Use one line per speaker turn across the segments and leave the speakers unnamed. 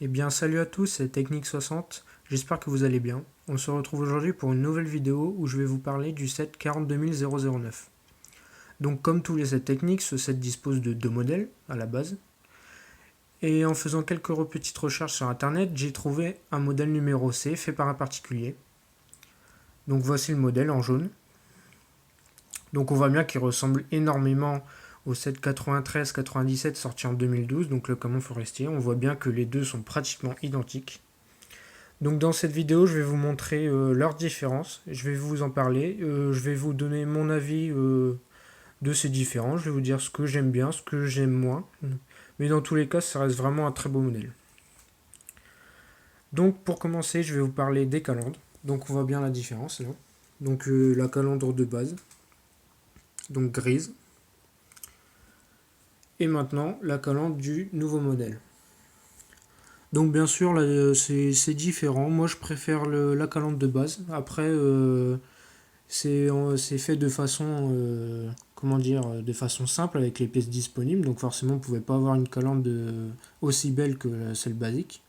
Eh bien salut à tous, c'est Technique60, j'espère que vous allez bien. On se retrouve aujourd'hui pour une nouvelle vidéo où je vais vous parler du set 42009. Donc comme tous les sets techniques, ce set dispose de deux modèles à la base. Et en faisant quelques petites recherches sur internet, j'ai trouvé un modèle numéro C fait par un particulier. Donc voici le modèle en jaune. Donc on voit bien qu'il ressemble énormément au set 93-97 sorti en 2012, donc le camion forestier. On voit bien que les deux sont pratiquement identiques. Donc dans cette vidéo, je vais vous montrer leurs différences, je vais vous en parler, je vais vous donner mon avis de ces différences, je vais vous dire ce que j'aime bien, ce que j'aime moins. Mais dans tous les cas, ça reste vraiment un très beau modèle. Donc pour commencer, je vais vous parler des calandres. Donc on voit bien la différence là. Donc la calandre de base, donc grise. Et maintenant la calandre du nouveau modèle. Donc bien sûr, là, c'est différent. Moi je préfère la calandre de base. Après, c'est fait de façon, comment dire, de façon simple avec les pièces disponibles. Donc forcément, vous ne pouvez pas avoir une calandre aussi belle que celle basique.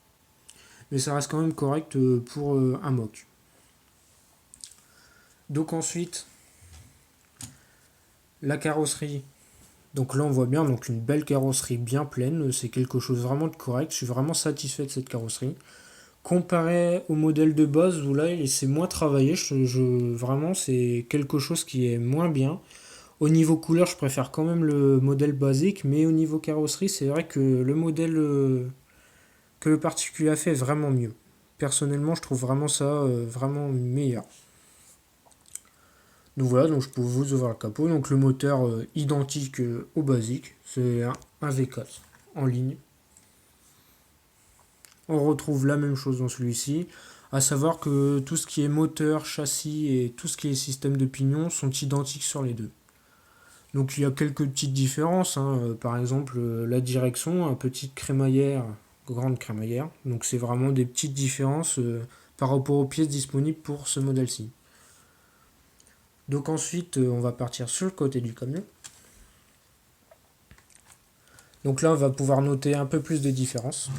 Mais ça reste quand même correct pour un mock. Donc ensuite, la carrosserie. Donc là, on voit bien donc une belle carrosserie bien pleine. C'est quelque chose vraiment de correct. Je suis vraiment satisfait de cette carrosserie. Comparé au modèle de base où là, c'est moins travaillé. Vraiment, c'est quelque chose qui est moins bien. Au niveau couleur, je préfère quand même le modèle basique, mais au niveau carrosserie, c'est vrai que le modèle que le particulier a fait est vraiment mieux. Personnellement, je trouve vraiment ça vraiment meilleur. Donc voilà, donc je peux vous ouvrir le capot. Donc le moteur identique au basique, c'est un V4 en ligne. On retrouve la même chose dans celui-ci, à savoir que tout ce qui est moteur, châssis et tout ce qui est système de pignon sont identiques sur les deux. Donc il y a quelques petites différences, hein. Par exemple la direction, un petite crémaillère, grande crémaillère. Donc c'est vraiment des petites différences par rapport aux pièces disponibles pour ce modèle-ci. Donc ensuite on va partir sur le côté du camion. Donc là on va pouvoir noter un peu plus de différences.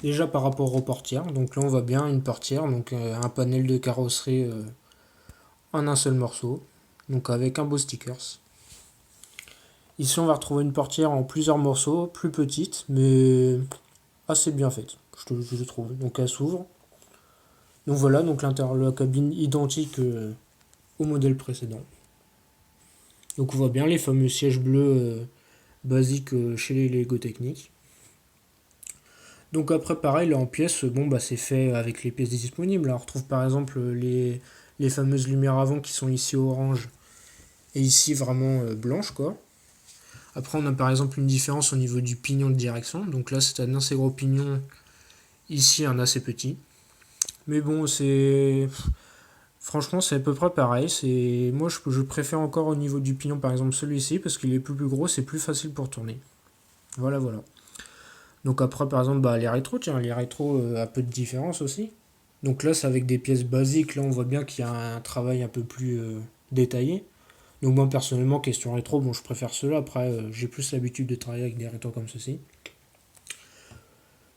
Déjà par rapport aux portières, donc là on voit bien une portière, donc un panel de carrosserie en un seul morceau, donc avec un beau stickers. Ici on va retrouver une portière en plusieurs morceaux, plus petite, mais assez bien faite, je trouve. Donc elle s'ouvre. Donc voilà, donc la cabine identique au modèle précédent. Donc on voit bien les fameux sièges bleus basiques chez les Lego Technique. Donc après pareil, là en pièces, bon bah c'est fait avec les pièces disponibles. Là, on retrouve par exemple les fameuses lumières avant qui sont ici orange et ici vraiment blanches quoi. Après on a par exemple une différence au niveau du pignon de direction. Donc là c'est un assez gros pignon, ici un assez petit. Mais bon, c'est. Franchement, c'est à peu près pareil. Moi, je préfère encore au niveau du pignon, par exemple, celui-ci, parce qu'il est plus gros, c'est plus facile pour tourner. Voilà, voilà. Donc après, par exemple, bah, les rétros, tiens, les rétros, un peu de différence aussi. Donc là, c'est avec des pièces basiques. Là, on voit bien qu'il y a un travail un peu plus détaillé. Donc moi, personnellement, question rétro, bon, je préfère ceux-là. Après, j'ai plus l'habitude de travailler avec des rétros comme ceci.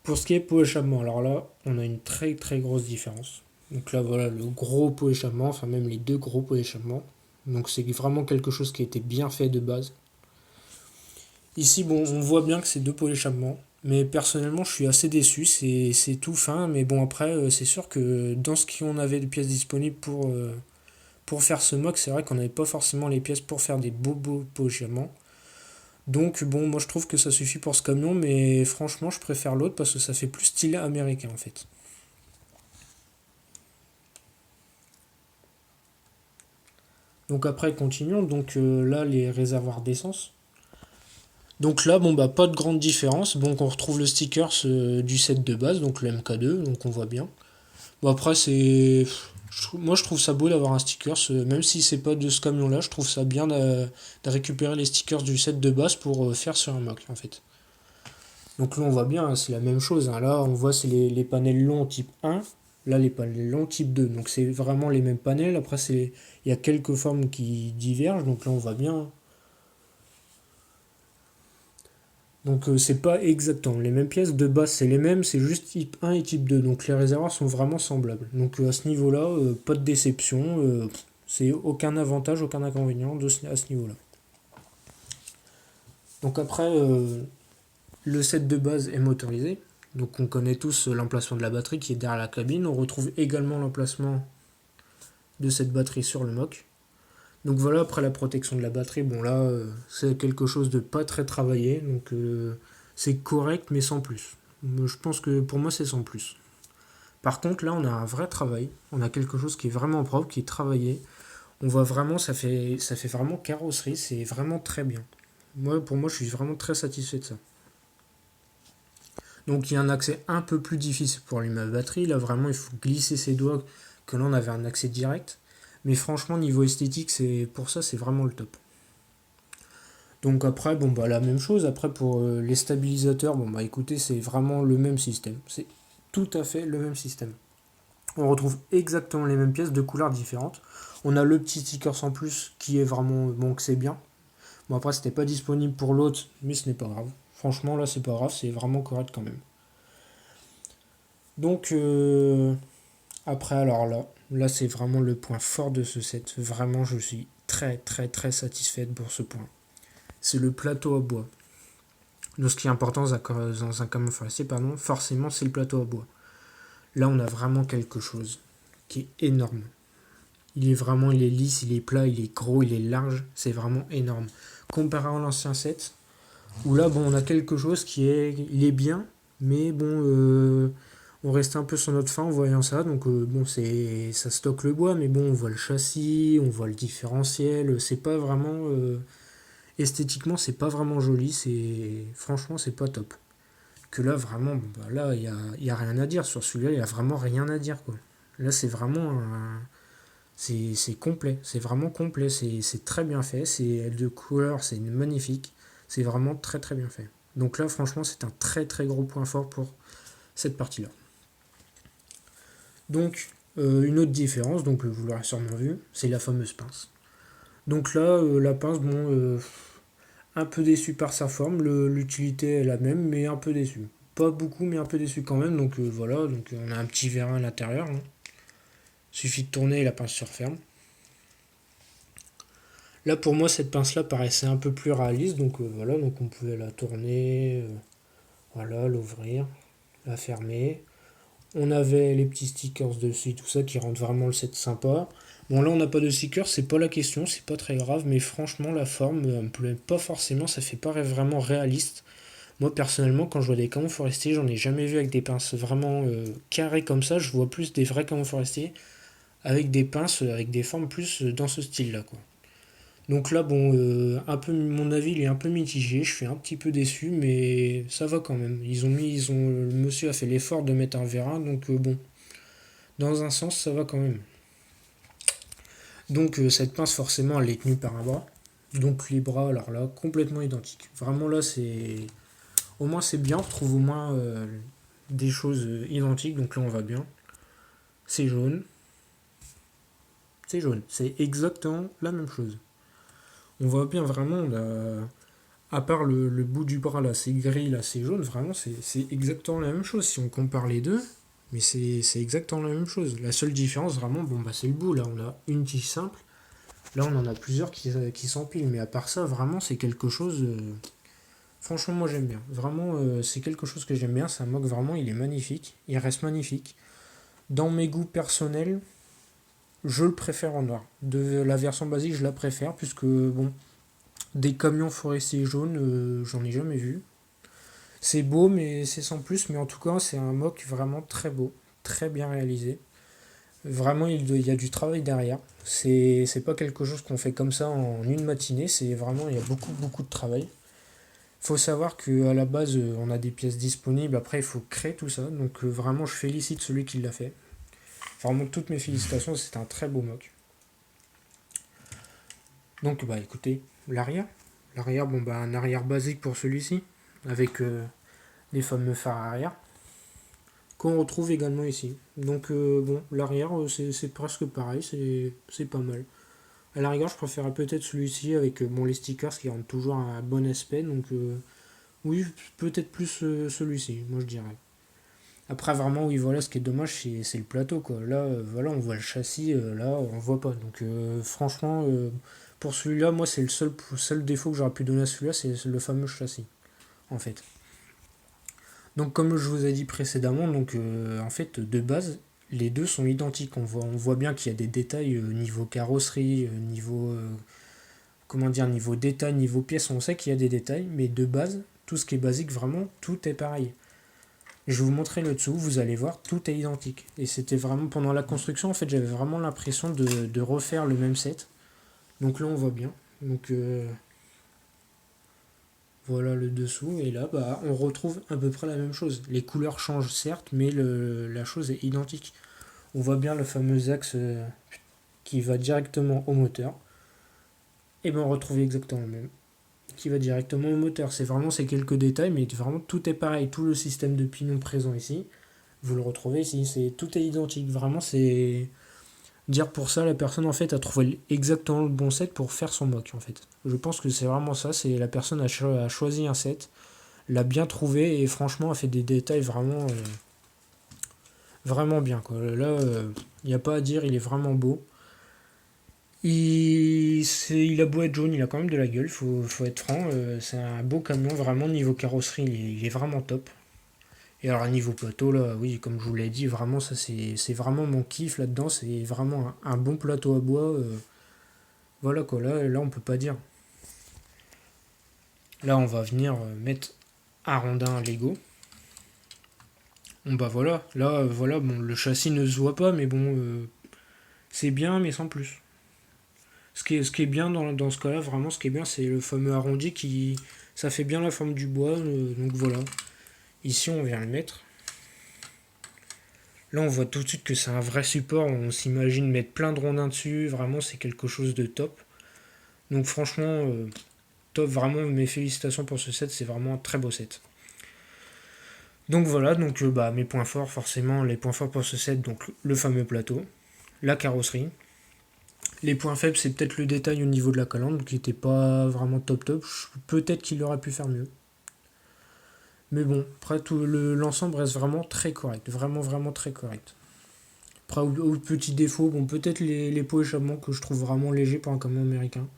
Pour ce qui est pot échappement, alors là, on a une très très grosse différence. Donc là, voilà le gros pot échappement, enfin même les deux gros pots d'échappement. Donc c'est vraiment quelque chose qui a été bien fait de base. Ici, bon, on voit bien que c'est deux pots d'échappement. Mais personnellement, je suis assez déçu. C'est tout fin. Mais bon, après, c'est sûr que dans ce qu'on avait de pièces disponibles pour faire ce mock, c'est vrai qu'on n'avait pas forcément les pièces pour faire des beaux pots d'échappement. Donc bon, moi je trouve que ça suffit pour ce camion, mais franchement je préfère l'autre parce que ça fait plus style américain en fait. Donc après continuons, donc là les réservoirs d'essence. Donc là bon bah pas de grande différence, donc on retrouve le sticker du set de base, donc le MK2, donc on voit bien. Bon après c'est... Moi je trouve ça beau d'avoir un sticker, même si c'est pas de ce camion là, je trouve ça bien de récupérer les stickers du set de base pour faire sur un mock en fait. Donc là on voit bien, hein, c'est la même chose. Hein. Là on voit c'est les panels longs type 1, là les panels longs type 2. Donc c'est vraiment les mêmes panels. Après il y a quelques formes qui divergent. Donc là on voit bien. Donc c'est pas exactement les mêmes pièces, de base c'est les mêmes, c'est juste type 1 et type 2, donc les réservoirs sont vraiment semblables. Donc à ce niveau-là, pas de déception, c'est aucun avantage, aucun inconvénient à ce niveau-là. Donc après, le set de base est motorisé, donc on connaît tous l'emplacement de la batterie qui est derrière la cabine, on retrouve également l'emplacement de cette batterie sur le mock. Donc voilà, après la protection de la batterie, bon là, c'est quelque chose de pas très travaillé, donc c'est correct mais sans plus. Je pense que pour moi c'est sans plus. Par contre là on a un vrai travail, on a quelque chose qui est vraiment propre, qui est travaillé. On voit vraiment, ça fait vraiment carrosserie, c'est vraiment très bien. Pour moi je suis vraiment très satisfait de ça. Donc il y a un accès un peu plus difficile pour allumer la batterie, là vraiment il faut glisser ses doigts, que là on avait un accès direct. Mais franchement niveau esthétique, pour ça c'est vraiment le top. Donc après, bon bah la même chose, après pour les stabilisateurs, bon bah écoutez, c'est vraiment le même système. C'est tout à fait le même système. On retrouve exactement les mêmes pièces de couleurs différentes. On a le petit sticker sans plus qui est vraiment, bon que c'est bien. Bon après c'était pas disponible pour l'autre, mais ce n'est pas grave. Franchement là c'est pas grave, c'est vraiment correct quand même. Donc après alors là c'est vraiment le point fort de ce set. Vraiment je suis très très très satisfait pour ce point. C'est le plateau à bois. Donc ce qui est important dans un camion forestier, forcément c'est le plateau à bois. Là on a vraiment quelque chose qui est énorme. Il est lisse, il est plat, il est gros, il est large, c'est vraiment énorme. Comparé à l'ancien set, où là bon on a quelque chose il est bien, mais bon on reste un peu sur notre faim en voyant ça, donc bon ça stocke le bois, mais bon on voit le châssis, on voit le différentiel, c'est pas vraiment esthétiquement c'est pas vraiment joli, franchement c'est pas top. Que là vraiment bah là il y a rien à dire sur celui-là, il y a vraiment rien à dire quoi. Là c'est complet, c'est vraiment complet, c'est très bien fait, c'est de couleur, c'est magnifique, c'est vraiment très très bien fait. Donc là franchement c'est un très très gros point fort pour cette partie-là. Donc une autre différence, donc vous l'aurez sûrement vu, c'est la fameuse pince. Donc là la pince, bon un peu déçu par sa forme, l'utilité est la même mais un peu déçu. Pas beaucoup mais un peu déçu quand même, donc voilà, donc on a un petit vérin à l'intérieur. Hein. Suffit de tourner et la pince se referme. Là pour moi cette pince là paraissait un peu plus réaliste, donc voilà, donc on pouvait la tourner, voilà, l'ouvrir, la fermer. On avait les petits stickers dessus, tout ça qui rendent vraiment le set sympa. Bon là on n'a pas de stickers, c'est pas la question, c'est pas très grave, mais franchement la forme me plaît pas forcément, ça fait pas vraiment réaliste. Moi personnellement quand je vois des camions forestiers, j'en ai jamais vu avec des pinces vraiment carrées comme ça, je vois plus des vrais camions forestiers avec des pinces avec des formes plus dans ce style là quoi. Donc là bon un peu mon avis il est un peu mitigé, je suis un petit peu déçu mais ça va quand même. Le monsieur a fait l'effort de mettre un vérin donc bon dans un sens ça va quand même. Donc cette pince forcément elle est tenue par un bras. Donc les bras alors là complètement identiques. Vraiment là c'est au moins c'est bien, on retrouve au moins des choses identiques donc là on va bien. C'est jaune. C'est jaune, c'est exactement la même chose. On voit bien vraiment à part le bout du bras là, c'est gris là, c'est jaune, vraiment c'est exactement la même chose si on compare les deux. Mais c'est exactement la même chose. La seule différence vraiment, bon bah c'est le bout là, on a une tige simple. Là on en a plusieurs qui s'empilent, mais à part ça, vraiment c'est quelque chose. Franchement moi j'aime bien. Vraiment c'est quelque chose que j'aime bien. C'est un mock vraiment, il est magnifique. Il reste magnifique. Dans mes goûts personnels, je le préfère en noir. De la version basique, je la préfère puisque bon, des camions forestiers jaunes, j'en ai jamais vu. C'est beau, mais c'est sans plus. Mais en tout cas, c'est un mock vraiment très beau, très bien réalisé. Vraiment, il y a du travail derrière. C'est pas quelque chose qu'on fait comme ça en une matinée. C'est vraiment, il y a beaucoup, beaucoup de travail. Il faut savoir qu'à la base, on a des pièces disponibles. Après, il faut créer tout ça. Donc, vraiment, je félicite celui qui l'a fait. Vraiment, toutes mes félicitations. C'est un très beau mock. Donc, bah écoutez, l'arrière. L'arrière, bon, bah, un arrière basique pour celui-ci. Avec les fameux phares arrière. Qu'on retrouve également ici. Donc, bon, l'arrière, c'est presque pareil. C'est pas mal. À la rigueur, je préférerais peut-être celui-ci avec bon, les stickers qui rendent toujours un bon aspect. Donc Oui, peut-être plus celui-ci, moi je dirais. Après, vraiment, oui, voilà, ce qui est dommage, c'est le plateau, quoi. Là, voilà, on voit le châssis, là, on voit pas. Donc, franchement, pour celui-là, moi, c'est le seul défaut que j'aurais pu donner à celui-là, c'est le fameux châssis, en fait. Donc, comme je vous ai dit précédemment, donc, en fait, de base, les deux sont identiques. On voit bien qu'il y a des détails niveau carrosserie, niveau, comment dire, niveau détail, niveau pièces, on sait qu'il y a des détails, mais de base, tout ce qui est basique, vraiment, tout est pareil. Je vais vous montrer le dessous, vous allez voir, tout est identique. Et c'était vraiment, pendant la construction, en fait, j'avais vraiment l'impression de refaire le même set. Donc là, on voit bien. Donc voilà le dessous. Et là, bah, on retrouve à peu près la même chose. Les couleurs changent certes, mais la chose est identique. On voit bien le fameux axe qui va directement au moteur. Et ben on retrouve exactement le même. Qui va directement au moteur. C'est vraiment ces quelques détails, mais vraiment tout est pareil. Tout le système de pignon présent ici, vous le retrouvez ici. Tout est identique. Vraiment, c'est dire pour ça, la personne en fait a trouvé exactement le bon set pour faire son mock en fait. Je pense que c'est vraiment ça. C'est la personne a choisi un set, l'a bien trouvé et franchement a fait des détails vraiment, vraiment bien quoi. Là, il n'y a pas à dire, il est vraiment beau. Il a beau être jaune, il a quand même de la gueule, faut être franc. C'est un beau camion, vraiment niveau carrosserie, il est vraiment top. Et alors niveau plateau, là, oui, comme je vous l'ai dit, vraiment ça c'est vraiment mon kiff là-dedans, c'est vraiment un bon plateau à bois. Voilà quoi, là on peut pas dire. Là on va venir mettre un rondin Lego. Bon bah voilà, là voilà, bon le châssis ne se voit pas, mais bon c'est bien mais sans plus. Ce qui est bien dans ce cas-là, vraiment ce qui est bien, c'est le fameux arrondi qui. Ça fait bien la forme du bois, donc voilà. Ici on vient le mettre. Là, on voit tout de suite que c'est un vrai support. On s'imagine mettre plein de rondins dessus. Vraiment, c'est quelque chose de top. Donc, franchement, top. Vraiment, mes félicitations pour ce set. C'est vraiment un très beau set. Donc, voilà. Donc, bah, mes points forts, forcément, les points forts pour ce set. Donc, le fameux plateau, la carrosserie. Les points faibles, c'est peut-être le détail au niveau de la calandre qui n'était pas vraiment top top. Peut-être qu'il aurait pu faire mieux. Mais bon, après, tout l'ensemble reste vraiment très correct. Vraiment, vraiment très correct. Après, au petit défaut, bon, peut-être les pots échappements que je trouve vraiment légers pour un camion américain.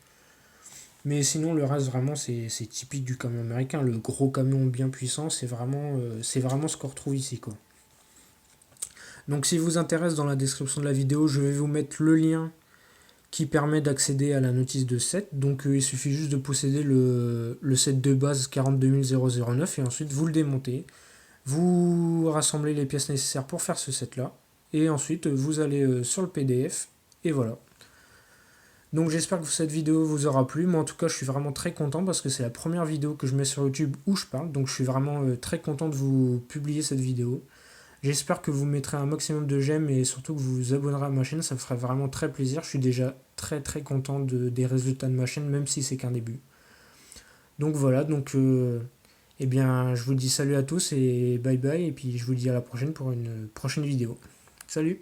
Mais sinon, le reste, vraiment, c'est typique du camion américain. Le gros camion bien puissant, c'est vraiment ce qu'on retrouve ici, quoi. Donc, si vous intéresse, dans la description de la vidéo, je vais vous mettre le lien qui permet d'accéder à la notice de set. Donc, il suffit juste de posséder le set de base 42009 et ensuite vous le démontez. Vous rassemblez les pièces nécessaires pour faire ce set-là. Et ensuite, vous allez sur le PDF. Et voilà. Donc j'espère que cette vidéo vous aura plu. Moi en tout cas je suis vraiment très content parce que c'est la première vidéo que je mets sur YouTube où je parle. Donc je suis vraiment très content de vous publier cette vidéo. J'espère que vous mettrez un maximum de j'aime et surtout que vous vous abonnerez à ma chaîne. Ça me ferait vraiment très plaisir. Je suis déjà très très content des résultats de ma chaîne même si c'est qu'un début. Donc voilà, donc eh bien je vous dis salut à tous et bye bye. Et puis je vous dis à la prochaine pour une prochaine vidéo. Salut!